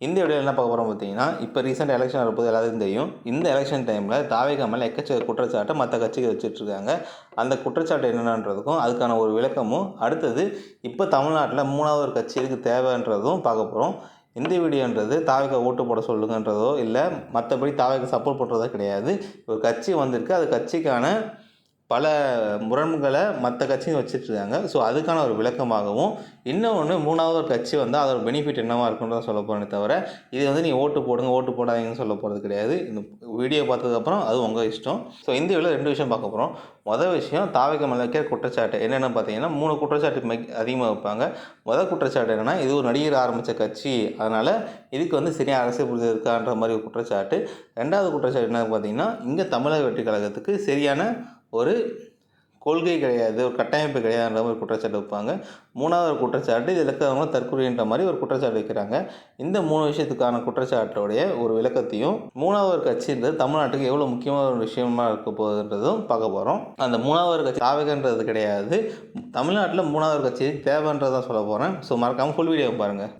இந்த வீடியோவில் என்ன பார்க்க போகிறோம் பார்த்தீங்கன்னா, இப்போ ரீசெண்ட் எலெக்ஷன் வரப்போது எல்லாத்துக்கும் தெரியும். இந்த எலெக்ஷன் டைமில் தாவேகா மேலே எக்கச்சக்க குற்றச்சாட்டை மற்ற கட்சிகள் வச்சுட்ருக்காங்க. அந்த குற்றச்சாட்டு என்னென்னன்றதுக்கும் அதுக்கான ஒரு விளக்கமும், அடுத்தது இப்போ தமிழ்நாட்டில் 3வது ஒரு கட்சி எதுக்கு தேவைன்றதும் பார்க்க போகிறோம். இந்த வீடியோன்றது தாவேகா ஓட்டு போட சொல்லுங்கன்றதோ இல்லை மற்றபடி தாவேகா சப்போர்ட் பண்ணுறதோ கிடையாது. ஒரு கட்சி வந்திருக்கு, அது கட்சிக்கான பல முரண்களை மற்ற கட்சியும் வச்சுட்ருக்காங்க. ஸோ அதுக்கான ஒரு விளக்கமாகவும், இன்னொன்று 3வது ஒரு கட்சி வந்தால் அதோட பெனிஃபிட் என்னவாக இருக்குன்றத சொல்ல போகிறேனே தவிர, இது வந்து நீங்கள் ஓட்டு போடுங்க ஓட்டு போடாதீங்கன்னு சொல்ல போகிறது கிடையாது. இந்த வீடியோ பார்த்ததுக்கப்புறம் அது உங்கள் இஷ்டம். ஸோ இந்த வீடியோவில் 2 விஷயம் பார்க்க போகிறோம். மொதல் விஷயம், தாவேகா மேலே வைக்கிற குற்றச்சாட்டு என்னென்னு பார்த்தீங்கன்னா, 3 குற்றச்சாட்டு அதிகமாக வைப்பாங்க. முதல் குற்றச்சாட்டு என்னென்னா, இது ஒரு நடிகர் ஆரம்பித்த கட்சி, அதனால் இதுக்கு வந்து சரியாக அரசியல் புரிதல் இருக்கான்ற மாதிரி ஒரு குற்றச்சாட்டு. 2வது குற்றச்சாட்டு என்னன்னு பார்த்தீங்கன்னா, இங்கே தமிழக வெற்றி கழகத்துக்கு சரியான ஒரு கொள்கை கிடையாது, ஒரு கட்டமைப்பு கிடையாதுன்ற மாதிரி குற்றச்சாட்டு வைப்பாங்க. 3வது ஒரு குற்றச்சாட்டு, இதில் இருக்கிறவங்களும் தற்கொலைன்ற மாதிரி ஒரு குற்றச்சாட்டு வைக்கிறாங்க. இந்த 3 விஷயத்துக்கான குற்றச்சாட்டோடைய ஒரு விளக்கத்தையும், 3வது ஒரு கட்சின்றது தமிழ்நாட்டுக்கு எவ்வளோ முக்கியமான ஒரு விஷயமா இருக்க போகுதுன்றதும் பார்க்க போகிறோம். அந்த 3வது ஒரு கட்சி தாவேகான்றது கிடையாது, தமிழ்நாட்டில் 3வது ஒரு கட்சி தேவைன்றதான் சொல்ல போகிறேன். ஸோ மறக்காமல் ஃபுல் வீடியோ பாருங்கள்.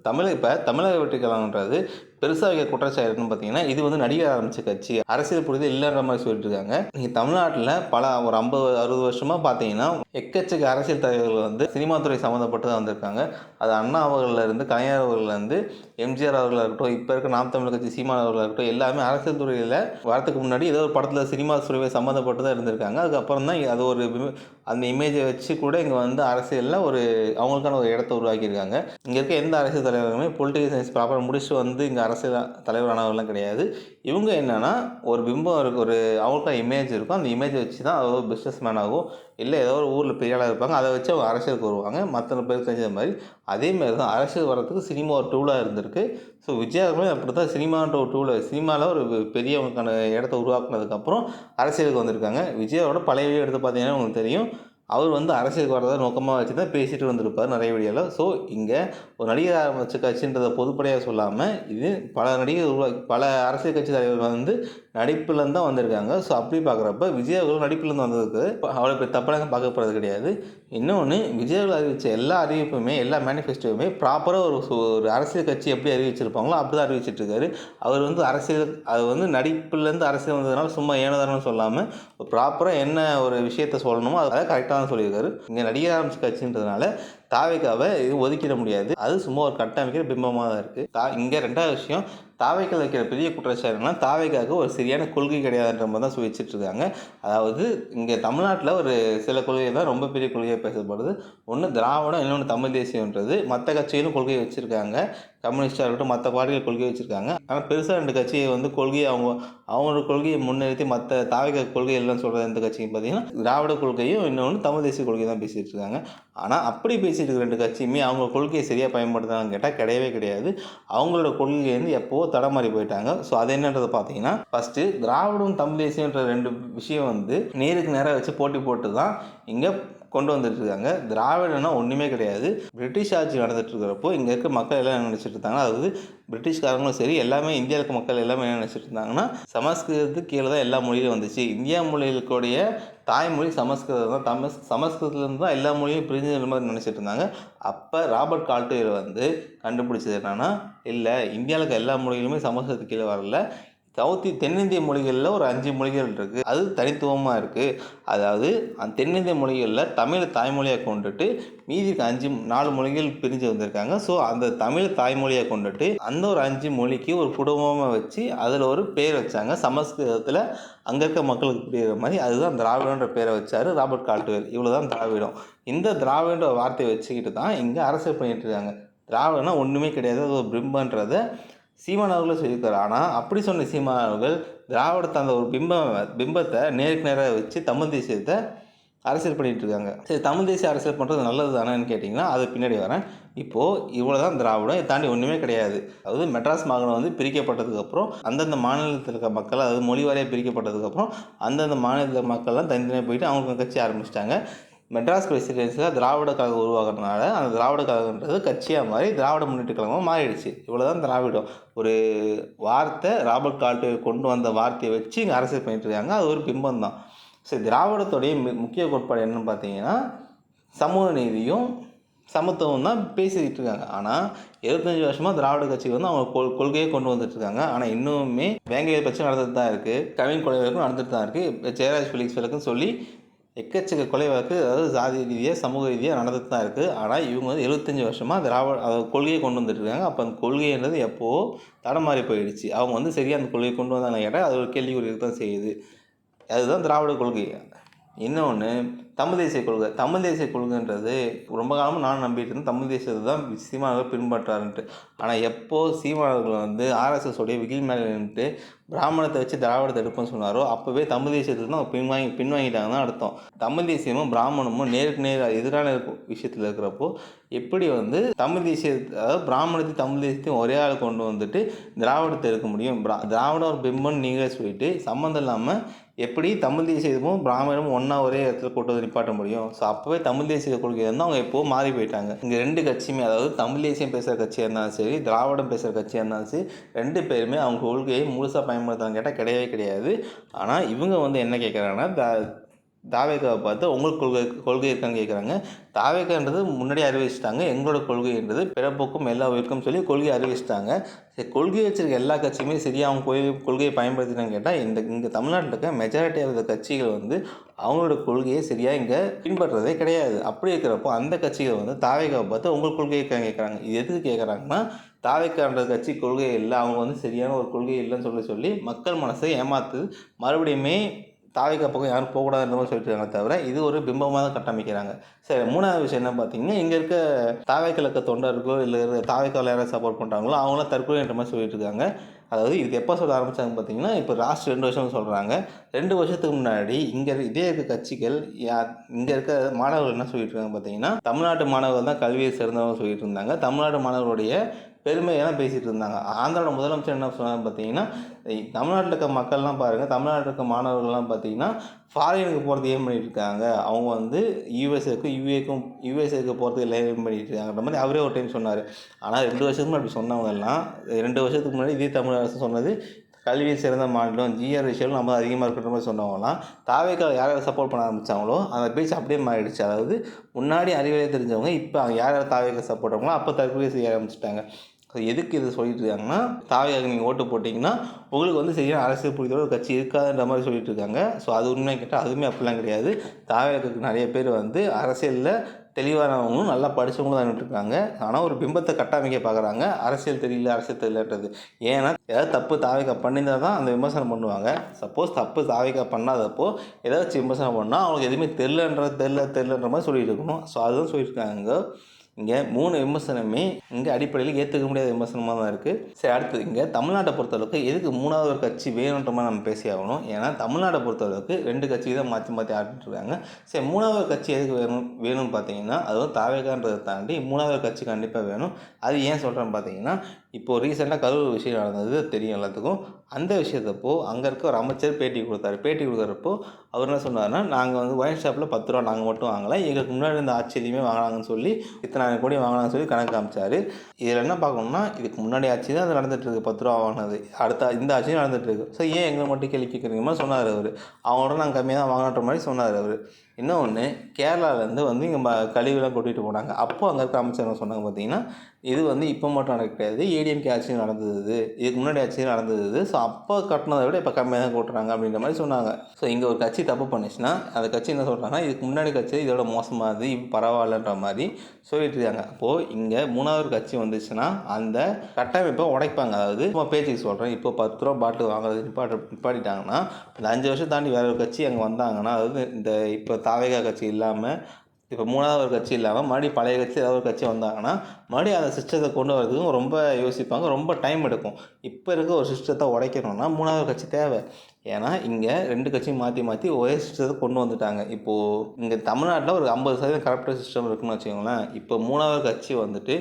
தமிழக வெற்றி கழகம்ன்றது பெருசாக வைக்க குற்றச்சாட்டுன்னு பார்த்தீங்கன்னா, இது வந்து நடிகர் ஆரம்பித்த கட்சி, அரசியல் புரிதல் இல்லைன்ற மாதிரி சொல்லிட்டு இருக்காங்க. நீங்கள் தமிழ்நாட்டில் ஒரு 50-60 வருஷமாக பார்த்தீங்கன்னா, எக்கச்சக்க அரசியல் தலைவர்கள் வந்து சினிமா துறை சம்மந்தப்பட்டு தான் வந்திருக்காங்க. அது அண்ணா அவர்களிருந்து, கலைஞர் அவர்கள்லேருந்து, எம்ஜிஆர் அவர்களாக இருக்கட்டும், இப்போ இருக்க நாம் தமிழர் கட்சி சீமான் அவர்களாக இருக்கட்டும், எல்லாமே அரசியல் துறையில் வரத்துக்கு முன்னாடி ஏதோ ஒரு படத்தில் சினிமா துறையை சம்மந்தப்பட்டு தான் இருந்திருக்காங்க. அதுக்கப்புறம் தான் அது ஒரு அந்த இமேஜை வச்சு கூட இங்கே வந்து அரசியலில் அவங்களுக்கான ஒரு இடத்த உருவாக்கியிருக்காங்க. இங்கே இருக்க எந்த அரசியல் தலைவருமே பொலிட்டிக்கல் சயின்ஸ் ப்ராப்பராக முடிச்சுட்டு வந்து இங்கே அரசியல் தலைவரானவர்கள்லாம் கிடையாது. இவங்க என்னென்னா, ஒரு பிம்பம் இருக்குது, அவங்களுக்கான இமேஜ் இருக்கும், அந்த இமேஜை வச்சு தான் ஒரு பிஸ்னஸ் மேன் ஆகும், இல்லை ஏதோ ஒரு ஊரில் பெரிய ஆளாக இருப்பாங்க, அதை வச்சு அவங்க அரசியலுக்கு வருவாங்க. மற்ற பேர் செஞ்சது மாதிரி அதேமாரி தான் அரசியல் வரத்துக்கு சினிமா ஒரு டூலாக இருந்திருக்கு. ஸோ விஜயாவுமே அப்படி தான் சினிமான்ற ஒரு டூலில் சினிமாவில் ஒரு பெரியவங்களுக்கான இடத்த உருவாக்குனதுக்கப்புறம் அரசியலுக்கு வந்திருக்காங்க. விஜயோட பழைய வீடியோ எடுத்து பார்த்தீங்கன்னா உங்களுக்கு தெரியும், அவர் வந்து அரசியலுக்கு வரதை நோக்கமாக வச்சு தான் பேசிகிட்டு வந்திருப்பார் நிறைய வீடியோவில். ஸோ இங்கே ஒரு நடிகர் ஆரம்பித்த கட்சின்றதை பொதுப்படையாக சொல்லாமல், இது பல அரசியல் கட்சி தலைவர்கள் வந்து நடிப்புலேருந்து தான் வந்திருக்காங்க. ஸோ அப்படி பார்க்குறப்ப விஜய் அவர்கள் நடிப்புலேருந்து வந்ததுக்கு அவ்வளோ பேர் தப்பாக பார்க்கப்படுறது கிடையாது. இன்னொன்று, விஜய் அவர்கள் அறிவித்த எல்லா அறிவிப்புமே, எல்லா மேனிஃபெஸ்டோவுமே ப்ராப்பராக ஒரு அரசியல் கட்சி எப்படி அறிவிச்சிருப்பாங்களோ அப்படி தான் அறிவிச்சிட்ருக்காரு. அவர் வந்து அது வந்து நடிப்புலேருந்து அரசியல் வந்ததுனால சும்மா ஏனோதானு சொல்லாமல் ப்ராப்பராக என்ன ஒரு விஷயத்த சொல்லணுமோ அதை கரெக்டாக தான் சொல்லியிருக்காரு. இங்கே நடிகர் ஆரம்பித்த கட்சின்றதுனால தாவேகாவை இது ஒதுக்கிட முடியாது. அது சும்மா ஒரு கட்டமைக்கிற பிம்பமாக தான் இருக்குது. இங்கே 2வது விஷயம், தாவேகாவில் வைக்கிற பெரிய குற்றச்சாட்டுனா, தாவேகாவுக்கு ஒரு சரியான கொள்கை கிடையாதுன்ற மாதிரி தான் சொல்லி வச்சுட்ருக்காங்க. அதாவது இங்கே தமிழ்நாட்டில் ஒரு சில கொள்கை தான் ரொம்ப பெரிய கொள்கையாக பேசப்படுது. ஒன்று திராவிடம், இன்னொன்று தமிழ் தேசியன்றது. மற்ற கட்சிகளும் கொள்கையை வச்சுருக்காங்க, கம்யூனிஸ்டாக இருக்கட்டும், மற்ற பார்ட்டிகள் கொள்கை வச்சுருக்காங்க. ஆனால் பெருசாக 2 கட்சியை வந்து கொள்கையை அவங்களோட கொள்கையை முன்னிறுத்தி மற்ற தாவேகா கொள்கை இல்லைன்னு சொல்கிற எந்த கட்சியும் பார்த்தீங்கன்னா, திராவிட கொள்கையும் இன்னொன்று தமிழ் தேசிய கொள்கை தான் பேசிகிட்டு இருக்காங்க. ஆனால் அப்படி பேசிகிட்டு இருக்க 2 கட்சியுமே அவங்க கொள்கையை சரியாக பயன்படுத்தாங்கன்னு கேட்டால் கிடையவே கிடையாது. அவங்களோட கொள்கை வந்து எப்போவோ தடமாறி போயிட்டாங்க. ஸோ அது என்னன்றதை பார்த்தீங்கன்னா, ஃபஸ்ட்டு திராவிடம் தமிழ் தேசியன்ற 2 விஷயம் வந்து நேருக்கு நேராக வச்சு போட்டி போட்டு தான் இங்கே கொண்டு வந்துட்டுருக்காங்க. திராவிடம்னா ஒன்றுமே கிடையாது. பிரிட்டிஷ் ஆட்சி நடந்துட்டு இருக்கிறப்போ இங்கே இருக்க மக்கள் எல்லாம் என்ன நினச்சிட்டு இருந்தாங்க, அதாவது பிரிட்டிஷ்காரங்களும் சரி, எல்லாமே இந்தியாவில் இருக்க மக்கள் எல்லாமே என்ன நினச்சிட்டு இருந்தாங்கன்னா, சமஸ்கிருதத்துக்கு கீழே தான் எல்லா மொழியும் வந்துச்சு, இந்தியா மொழிகளுடைய தாய்மொழி சமஸ்கிருதம் தான், சமஸ்கிருதத்துலேருந்து தான் எல்லா மொழியும் பிரிஞ்சுன்ற மாதிரி நினச்சிட்டு இருந்தாங்க. அப்போ ராபர்ட் கால்ட்வேல் வந்து கண்டுபிடிச்சது என்னென்னா, இல்லை இந்தியாவில் இருக்க எல்லா மொழிகளுமே சமஸ்கிருதத்துக்கு கீழே வரல, தென்னிந்திய மொழிகளில் ஒரு 5 மொழிகள் இருக்குது, அது தனித்துவமாக இருக்குது. அதாவது அந்த தென்னிந்திய மொழிகளில் தமிழை தாய்மொழியாக கொண்டுட்டு மீதி 4 மொழிகள் பிரிஞ்சு வந்திருக்காங்க. ஸோ அந்த தமிழை தாய்மொழியாக கொண்டுட்டு அந்த ஒரு 5 மொழிக்கு ஒரு குடும்பமாக வச்சு அதில் ஒரு பேர் வச்சாங்க. சமஸ்கிருதத்தில் அங்கே இருக்க மக்களுக்கு புரிகிற மாதிரி அதுதான் திராவிடன்ற பேரை வச்சார் ராபர்ட் கால்ட்வேல். இவ்வளோ தான் திராவிடம். இந்த திராவிடன்ற வார்த்தையை வச்சுக்கிட்டு தான் இங்கே அரசியல் பண்ணிகிட்டு இருக்காங்க. திராவிடம்னா ஒன்றுமே கிடையாது, அது ஒரு பிம்பன்றதை சீமான் அவர்களும் சொல்லியிருக்காரு. ஆனால் அப்படி சொன்ன சீமான் அவர்கள் திராவிடத்தை அந்த ஒரு பிம்பத்தை நேருக்கு நேராக வச்சு தமிழ் தேசியத்தை அரசியல் பண்ணிகிட்டு இருக்காங்க. சரி, தமிழ் தேசிய அரசியல் பண்ணுறது நல்லது தானேன்னு கேட்டிங்கன்னா, அது பின்னாடி வரேன். இப்போது இவ்வளோ தான் திராவிடம், இதை தாண்டி ஒன்றுமே கிடையாது. அதாவது மெட்ராஸ் மாகாணம் வந்து பிரிக்கப்பட்டதுக்கப்புறம் அந்தந்த மாநிலத்தில் இருக்க மக்கள், அதாவது மொழி வாரியாக பிரிக்கப்பட்டதுக்கப்புறம் அந்தந்த மாநிலத்தில் மக்கள்லாம் தனித்தனியாக போயிட்டு அவங்களுக்கு கட்சி ஆரம்பிச்சிட்டாங்க. மெட்ராஸ் பிரசிடென்சியில் திராவிட கழகம் உருவாக்குறதுனால அந்த திராவிட கழகன்றது கட்சியாக மாறி திராவிட முன்னேற்ற கழகமாக மாறிடுச்சு. இவ்வளோ தான் திராவிடம். ஒரு வார்த்தை ராபர்ட் கால்ட்வேல் கொண்டு வந்த வார்த்தையை வச்சு இங்கே அரசியல் பண்ணிகிட்டு இருக்காங்க. அது ஒரு பிம்பம் தான். சரி, திராவிடத்துடைய முக்கிய கோட்பாடு என்னன்னு பார்த்தீங்கன்னா, சமூக நீதியும் சமத்துவம் தான் பேசிக்கிட்டு இருக்காங்க. ஆனால் 25 வருஷமாக திராவிட கட்சி வந்து அவங்க கொள்கையை கொண்டு வந்துட்டுருக்காங்க. ஆனால் இன்னுமே வேங்கையர் பிரச்சனை நடந்துட்டு தான் இருக்குது, கவின் கொலை வழக்கும் நடந்துட்டு தான் இருக்குது, ஜெயராஜ் ஃபெலிக்ஸ் வழக்குன்னு சொல்லி எக்கச்சக்க கொலை வழக்கு, அதாவது ஜாதி ரீதியாக சமூக ரீதியாக நடந்துட்டு தான் இருக்குது. ஆனால் இவங்க வந்து 75 வருஷமாக திராவிட கொள்கையை கொண்டு வந்துட்டுருக்காங்க. அப்போ அந்த கொள்கைன்றது எப்போவோ தடமாறி போயிடுச்சு. அவங்க வந்து சரியாக அந்த கொள்கையை கொண்டு வந்தாங்க கேட்டால் அது ஒரு கேள்விக்குறி தான் செய்யுது. அதுதான் திராவிட கொள்கை. இன்னொன்று தமிழ் தேசிய கொள்கை. தமிழ் தேசிய கொள்கைன்றது ரொம்ப காலமாக நான் நம்பிட்டு இருந்தேன் தமிழ் தேசியத்தை தான் சீமானவர்கள் பின்பற்றாருன்ட்டு. ஆனால் எப்போது சீமானவர்கள் வந்து ஆர்எஸ்எஸோடைய விகில் மேலே நின்றுட்டு பிராமணத்தை வச்சு திராவிடத்தை எடுப்போம்னு சொன்னாரோ அப்போவே தமிழ் தேசியத்துக்கு தான் பின்வாங்கிட்டாங்க தான் அர்த்தம். தமிழ் தேசியமும் பிராமணமும் நேருக்கு நேர் எதிரான விஷயத்தில் இருக்கிறப்போ எப்படி வந்து தமிழ் தேசிய, அதாவது பிராமணத்தையும் தமிழ் தேசியத்தையும் ஒரே ஆள் கொண்டு வந்துட்டு திராவிடத்தை எடுக்க முடியும்? திராவிடம் ஒரு பிம்பம்னு நீங்களே சொல்லிட்டு சம்மந்தம் இல்லாமல் எப்படி தமிழ் தேசியமும் பிராமணமும் ஒன்றா ஒரே இடத்துல கொண்டு வந்து நிப்பாட்ட முடியும்? ஸோ அப்போவே தமிழ் தேசிய கொள்கை வந்து அவங்க எப்போது மாறி போயிட்டாங்க. இங்கே ரெண்டு கட்சியுமே, அதாவது தமிழ் தேசியம் பேசுகிற கட்சியாக இருந்தாலும் சரி, திராவிடம் பேசுகிற கட்சியாக இருந்தாலும் சரி, ரெண்டு பேருமே அவங்க கொள்கையை முழுசாக பயன்படுத்தான்னு கேட்டால் கிடையவே கிடையாது. ஆனால் இவங்க வந்து என்ன கேட்குறாங்கன்னா, தாவேக்காவை பார்த்து உங்களுக்கு கொள்கை இருக்கான்னு கேட்குறாங்க. தாவேக்கான்றது முன்னாடி அறிவிச்சிட்டாங்க, எங்களோட கொள்கைன்றது பிறப்போக்கும் எல்லா உயிருக்கும் சொல்லி கொள்கையை அறிவிச்சிட்டாங்க. சரி, கொள்கை வச்சுருக்க எல்லா கட்சியுமே சரியாக அவங்க கொள்கையை பயன்படுத்தினான்னு கேட்டால் இங்கே தமிழ்நாட்டில் இருக்க மெஜாரிட்டி ஆஃப் த கட்சிகள் வந்து அவங்களோட கொள்கையை சரியாக இங்கே பின்பற்றுறதே கிடையாது. அப்படி இருக்கிறப்போ அந்த கட்சிகள் வந்து தாவேக்காவை பார்த்து உங்களுக்கு கொள்கை இருக்கான்னு கேட்குறாங்க. இது எதுக்கு கேட்குறாங்கன்னா, தாவேக்கான்ற கட்சி கொள்கை இல்லை, அவங்க வந்து சரியான ஒரு கொள்கை இல்லைன்னு சொல்லி மக்கள் மனசை ஏமாத்து மறுபடியுமே தாவேக்கா பக்கம் யாரும் போகக்கூடாதுன்ற மாதிரி சொல்லிட்டு இருக்காங்க. தவிர இது ஒரு பிம்பமாக தான் கட்டமைக்கிறாங்க. சரி, மூணாவது விஷயம் என்ன பார்த்தீங்கன்னா, இங்கே இருக்க தாவேக்கா இருக்க தொண்டர்களோ இல்லை தாவேக்காவில் யாராவது சப்போர்ட் பண்ணுறாங்களோ அவங்களாம் தற்கொலைன்ற மாதிரி சொல்லிட்டு இருக்காங்க. அதாவது இதுக்கு எப்போ சொல்ல ஆரம்பித்தாங்க பார்த்தீங்கன்னா, இப்போ லாஸ்ட் 2 வருஷம்னு சொல்கிறாங்க. 2 வருஷத்துக்கு முன்னாடி இதே இருக்க கட்சிகள் இங்கே இருக்க மாணவர்கள் என்ன சொல்லிட்டு இருக்காங்க பார்த்தீங்கன்னா, தமிழ்நாட்டு மாணவர்கள் தான் கல்வியை சிறந்தவங்க சொல்லிட்டு இருந்தாங்க. தமிழ்நாட்டு மாணவர்களுடைய பெருமையெல்லாம் பேசிகிட்டு இருந்தாங்க. ஆந்திராவோட முதலமைச்சர் என்ன சொன்னாங்க பார்த்தீங்கன்னா, தமிழ்நாட்டில் இருக்க மக்கள்லாம் பாருங்கள், தமிழ்நாட்டில் இருக்க மாணவர்கள்லாம் பார்த்தீங்கன்னா ஃபாரினுக்கு போகிறது ஏம் பண்ணிட்டு இருக்காங்க, அவங்க வந்து யுஎஸ்ஏக்கு போகிறதுக்கு எல்லாம் ஏம் பண்ணிட்டு இருக்காங்கன்ற மாதிரி அவரே ஒரு டைம் சொன்னார். ஆனால் 2 வருஷத்துக்கு முன்னாடி சொன்னவங்கெல்லாம் 2 வருஷத்துக்கு முன்னாடி இதே தமிழ் அரசு சொன்னது கல்வியில் சிறந்த மாநிலம், ஜிஆர் விஷயம் நம்ம அதிகமாக இருக்கிற மாதிரி சொன்னவங்களாம் தாவேக்காவை யார் சப்போர்ட் பண்ண ஆரம்பித்தாங்களோ அந்த பேச்சு அப்படியே மாறிடுச்சு. அதாவது முன்னாடி அறிவியலை தெரிஞ்சவங்க இப்போ யார் தாவேக்கா சப்போர்ட் பண்ணாங்களோ அப்போ தற்கொலை செய்ய ஆரம்பிச்சிட்டாங்க. ஸோ எதுக்கு இது சொல்லிட்டு இருக்காங்கன்னா, தாவேக்காவுக்கு நீங்கள் ஓட்டு போட்டிங்கன்னா உங்களுக்கு வந்து சரியான அரசியல் புரிதலோட ஒரு கட்சி இருக்காதுன்ற மாதிரி சொல்லிட்டு இருக்காங்க. ஸோ அது உண்மையாக கேட்டால் அதுவுமே அப்படிலாம் கிடையாது. தாவேக்காவுக்கு நிறைய பேர் வந்து அரசியலில் தெளிவானவங்களும் நல்லா படித்தவங்களும் தான் இருக்காங்க. ஆனால் ஒரு பிம்பத்தை கட்டமைக்க பார்க்குறாங்க, அரசியல் தெரியலன்றது. ஏன்னா ஏதாவது தப்பு தாவேக்கா பண்ணியிருந்தால் தான் அந்த விமர்சனம் பண்ணுவாங்க. சப்போஸ் தப்பு தாவேக்கா பண்ணாதப்போ ஏதாச்சும் விமர்சனம் பண்ணால் அவங்களுக்கு எதுவுமே தெரிலன்ற மாதிரி சொல்லிட்டு இருக்கணும். ஸோ அதுதான் சொல்லியிருக்காங்க. இங்கே 3 விமர்சனமே இங்கே அடிப்படையில் ஏற்றுக்க முடியாத விமர்சனமாக தான் இருக்குது. சரி, அடுத்து இங்கே தமிழ்நாட்டை பொறுத்தளவுக்கு எதுக்கு 3வது ஒரு கட்சி வேணுன்ற மாதிரி நம்ம பேசி ஆகணும். ஏன்னா தமிழ்நாட்டை பொறுத்தளவுக்கு 2 கட்சி தான் மாற்றி ஆடிட்டுருக்காங்க. சரி, 3வது கட்சி எதுக்கு வேணும்னு பார்த்தீங்கன்னா, அதுவும் தாவேக்கான்றதை தாண்டி 3வது கட்சி கண்டிப்பாக வேணும். அது ஏன் சொல்கிறேன்னு பார்த்தீங்கன்னா, இப்போது ரீசெண்டாக கரூர் விஷயம் நடந்தது தெரியும் எல்லாத்துக்கும். அந்த விஷயத்தப்போ அங்கே இருக்க ஒரு அமைச்சர் பேட்டி கொடுக்குறப்போ அவர் என்ன சொன்னார்னா, நாங்கள் வந்து ஒயின் ஷாப்பில் 10 ரூபா நாங்கள் மட்டும் வாங்கலை, எங்களுக்கு முன்னாடி இருந்த ஆட்சியிலையுமே வாங்கினாங்கன்னு சொல்லி இத்தனை கோடி வாங்கினாங்கன்னு சொல்லி கணக்கு காமிச்சார். இதில் என்ன பார்க்கணும்னா, இதுக்கு முன்னாடி ஆட்சி தான் அது நடந்துகிட்ருக்கு, 10 ரூபா வாங்கினது, அடுத்த இந்த ஆட்சியும் நடந்துகிட்ருக்கு. ஸோ ஏன் எங்களை மட்டும் கேள்வி கேட்குறீங்க மாதிரி சொன்னார் அவர். அவங்களோட நாங்கள் கம்மியாக தான் வாங்கின்ற மாதிரி சொன்னார் அவர். இன்னொன்று, கேரளாவிலேருந்து வந்து இங்கே கழிவுலாம் கொட்டிகிட்டு போனாங்க. அப்போது அங்கே இருக்க அமைச்சர் என்ன சொன்னாங்க பார்த்தீங்கன்னா, இது வந்து இப்போ மட்டும் நடக்க கிடையாது, ஏடிஎம்கே ஆட்சியும் நடந்தது, இதுக்கு முன்னாடி ஆட்சியும் நடந்தது. ஸோ அப்போ கட்டினதை விட இப்போ கம்மியாக தான் கொட்டுறாங்க அப்படின்ற மாதிரி சொன்னாங்க. ஸோ இங்கே ஒரு கட்சி தப்பு பண்ணிச்சுன்னா அந்த கட்சி என்ன சொல்கிறாங்கன்னா, இதுக்கு முன்னாடி கட்சி இதோட மோசமாகுது, இப்போ பரவாயில்லன்ற மாதிரி சொல்லிட்டு இருக்காங்க. அப்போது இங்கே 3வது கட்சி வந்துச்சுன்னா அந்த கட்டமைப்பை உடைப்பாங்க. அதாவது இப்போ பேச்சுக்கு சொல்கிறேன், இப்போ 10 ரூபா பாட்டில் வாங்குறது நிப்பாட்டிட்டாங்கன்னா அந்த 5 வருஷம் தாண்டி வேறு ஒரு கட்சி அங்கே வந்தாங்கன்னா, அதாவது இந்த இப்போ தாவேக்கா கட்சி இல்லாமல் இப்போ 3வது ஒரு கட்சி இல்லாமல் மறுபடியும் பழைய கட்சி ஏதாவது ஒரு கட்சி வந்தாங்கன்னா மறுபடியும் அந்த சிஸ்டத்தை கொண்டு வரதுக்கும் ரொம்ப யோசிப்பாங்க, ரொம்ப டைம் எடுக்கும். இப்போ இருக்க ஒரு சிஸ்டத்தை உடைக்கணும்னா 3வது கட்சி தேவை. ஏன்னா இங்கே 2 கட்சியும் மாற்றி ஒரே சிஸ்டத்தை கொண்டு வந்துட்டாங்க. இப்போது இங்கே தமிழ்நாட்டில் ஒரு 50% கரப்ட் சிஸ்டம் இருக்குன்னு வச்சுக்கோங்களேன். இப்போ 3வது கட்சி வந்துட்டு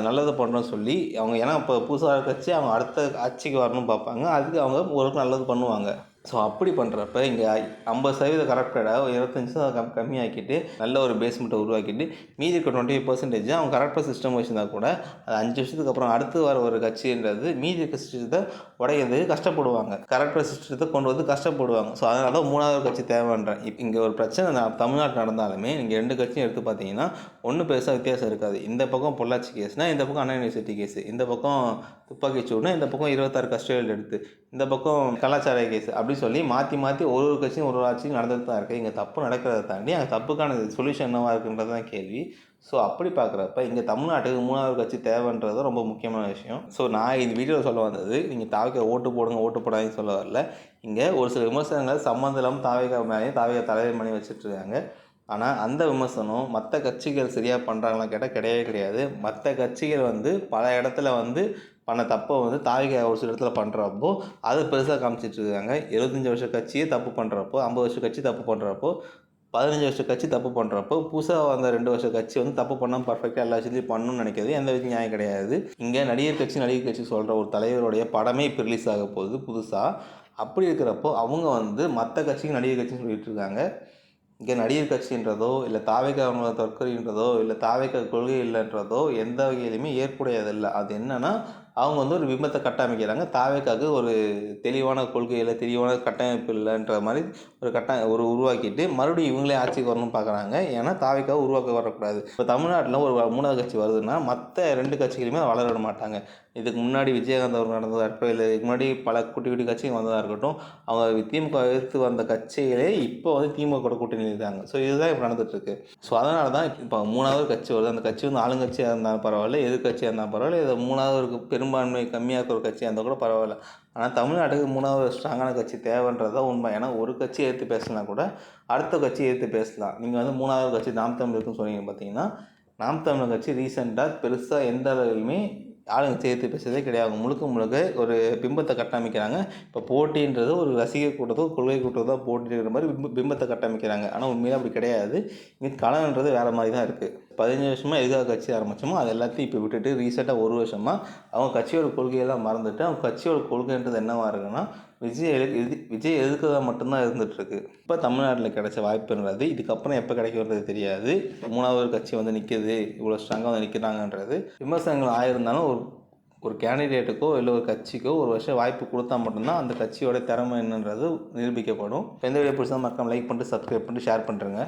நல்லது பண்ணுறோன்னு சொல்லி அவங்க, ஏன்னா இப்போ புதுசாக கட்சி அவங்க அடுத்த ஆட்சிக்கு வரணும்னு பார்ப்பாங்க, அதுக்கு அவங்க ஒரு நல்லது பண்ணுவாங்க. ஸோ அப்படி பண்ணுறப்ப இங்கே 50% கரப்டடாக 25% கம்மியாக்கிட்டு நல்ல ஒரு பேஸ்மெண்ட்டை உருவாக்கிட்டு மீதி இருக்க 20% அவங்க கரப்டாக சிஸ்டம் வச்சுருந்தா கூட அது 5 வருஷத்துக்கு அப்புறம் அடுத்து வர ஒரு கட்சின்றது மீதி இருக்க சிஸ்டத்தை உடையிறதுக்கு கஷ்டப்படுவாங்க, கரப்டாக சிஸ்டத்தை கொண்டு வந்து கஷ்டப்படுவாங்க. ஸோ அதனால தான் 3வது கட்சி தேவைன்றேன். இப்போ இங்கே ஒரு பிரச்சனை தமிழ்நாட்டில் நடந்தாலுமே நீங்கள் 2 கட்சியும் எடுத்து பார்த்தீங்கன்னா ஒன்றும் பெருசாக வித்தியாசம் இருக்காது. இந்த பக்கம் பொள்ளாச்சி கேஸ்னால் இந்த பக்கம் அண்ணா யூனிவர்சிட்டி கேஸு, இந்த பக்கம் துப்பாக்கிச்சூடுனா இந்த பக்கம் 26 கஸ்டடியில் எடுத்து, இந்த பக்கம் கலாச்சார கேஸ் அப்படி சொல்லி மாற்றி மாற்றி ஒரு கட்சியும் ஒரு ஆட்சியும் நடந்துட்டு தான் இருக்குது. இங்கே தப்பு நடக்கிறத தாண்டி அங்கே தப்புக்கான சொல்யூஷன் என்னவாக இருக்குன்றது தான் கேள்வி. ஸோ அப்படி பார்க்குறப்ப இங்கே தமிழ்நாட்டுக்கு 3வது கட்சி தேவைன்றது ரொம்ப முக்கியமான விஷயம். ஸோ நான் இந்த வீடியோவில் சொல்ல வந்தது நீங்கள் தாவேக்கா ஓட்டு போடுங்க ஓட்டு போடாதீங்கன்னு சொல்ல வரல. இங்கே ஒரு சில விமர்சனங்கள் சம்மந்தம் இல்லாமல் தாவேக்கா மேலேயும் தாவேக்கா தலைவர் பண்ணி வச்சுட்ருக்காங்க. ஆனால் அந்த விமர்சனம் மற்ற கட்சிகள் சரியாக பண்ணுறாங்களான்னு கேட்டால் கிடையவே கிடையாது. மற்ற கட்சிகள் பல இடத்துல பண்ண தப்பை தாவேக்கா ஒரு சில இடத்துல பண்ணுறப்போ அது பெருசாக காமிச்சிட்ருக்காங்க. 75 வருஷ கட்சியே தப்பு பண்ணுறப்போ, 50 வருஷ கட்சி தப்பு பண்ணுறப்போ, 15 வருஷ கட்சி தப்பு பண்ணுறப்போ, புதுசாக வந்த 2 வருஷ கட்சி தப்பு பண்ணாமல் பர்ஃபெக்டாக எல்லா விஷயத்தையும் பண்ணணும்னு நினைக்கிறது எந்த வித நியாயம் கிடையாது. இங்கே நடிகர் கட்சி சொல்கிற ஒரு தலைவருடைய படமே இப்போ ரிலீஸ் ஆக போகுது புதுசாக. அப்படி இருக்கிறப்போ அவங்க மற்ற கட்சிக்கு நடிகர் கட்சின்னு சொல்லிட்டு இருக்காங்க. இங்கே நடிகர் கட்சின்றதோ இல்லை தாவேக்கா அவங்கள தற்கொலைன்றதோ இல்லை தாவேக்கா கொள்கை இல்லைன்றதோ எந்த வகையிலுமே ஏற்புடையதில்லை. அது என்னென்னா அவங்க ஒரு பிம்பத்தை கட்டமைக்கிறாங்க. தாவேக்காவுக்கு ஒரு தெளிவான கொள்கை இல்லை, தெளிவான கட்டமைப்பு இல்லைன்ற மாதிரி ஒரு உருவாக்கிட்டு மறுபடியும் இவங்களே ஆட்சிக்கு வரணும்னு பார்க்குறாங்க. ஏன்னா தாவேக்காவை உருவாக்க வரக்கூடாது. இப்போ தமிழ்நாட்டில் ஒரு 3வது கட்சி வருதுன்னா மற்ற 2 கட்சிகளுமே வளர விட மாட்டாங்க. இதுக்கு முன்னாடி விஜயகாந்த் அவர் நடந்ததாக இருக்கட்டும், இல்லை இதுக்கு முன்னாடி பல குட்டி குட்டி கட்சிகள் வந்ததாக இருக்கட்டும், அவங்க திமுக எதிர்த்து வந்த கட்சிகளே இப்போ திமுக கூட்டணி இருக்காங்க. ஸோ இதுதான் இப்போ நடந்துகிட்ருக்கு. ஸோ அதனால தான் இப்போ 3வது கட்சி வருது. அந்த கட்சி ஆளுங்கட்சியாக இருந்தாலும் பரவாயில்ல, எதிர்கட்சியாக இருந்தாலும் பரவாயில்ல, இதை 3வது பெரும்பான்மை கம்மியாக இருக்கிற கட்சியாக இருந்தால் கூட பரவாயில்ல. ஆனால் தமிழ்நாட்டுக்கு 3வது ஸ்ட்ராங்கான கட்சி தேவைன்றது தான் உண்மை. ஏன்னா ஒரு கட்சி எடுத்து பேசினா கூட அடுத்த கட்சி எடுத்து பேசலாம். நீங்கள் 3வது கட்சி நாம் தமிழ் இருக்குன்னு சொன்னீங்க பார்த்தீங்கன்னா, நாம் தமிழர் கட்சி ரீசெண்டாக பெருசாக எந்த அளவுலையுமே ஆளுங்கட்சி எடுத்து பேசுறதே கிடையாது. முழுக்க முழுக்க ஒரு பிம்பத்தை கட்டமைக்கிறாங்க. இப்போ போட்டின்றது ஒரு ரசிகர் கூட்டத்தோ கொள்கை கூட்டத்தோ போட்டிங்கிற மாதிரி பிம்பத்தை கட்டமைக்கிறாங்க. ஆனால் உண்மையிலே அப்படி கிடையாது. இங்கே களம்ன்றது வேறு மாதிரி தான் இருக்குது. 15 வருஷமாக எதுக்காக கட்சி ஆரம்பித்தோமோ அது எல்லாத்தையும் இப்போ விட்டுட்டு ரீசெண்டாக ஒரு வருஷமாக அவங்க கட்சியோட கொள்கையெல்லாம் மறந்துட்டு அவங்க கட்சியோட கொள்கைன்றது என்னவாக இருக்குன்னா விஜய் எதுக்குதான் மட்டும்தான் இருந்துகிட்ருக்கு. இப்போ தமிழ்நாட்டில் கிடைச்ச வாய்ப்புன்றது இதுக்கப்புறம் எப்போ கிடைக்கும்ன்றது தெரியாது. 3வது கட்சி நிற்கிது, இவ்வளோ ஸ்ட்ராங்காக நிற்கிறாங்கன்றது விமர்சனங்கள் ஆயிருந்தாலும் ஒரு கேண்டிடேட்டுக்கோ இல்லை ஒரு கட்சிக்கோ ஒரு வருஷம் வாய்ப்பு கொடுத்தா மட்டும்தான் அந்த கட்சியோட திறமை என்னன்றது நிரூபிக்கப்படும். எந்த வீடியோ பிடிச்சா மறக்காம லைக் பண்ணிட்டு சப்ஸ்கிரைப் பண்ணிட்டு ஷேர் பண்ணுறேங்க.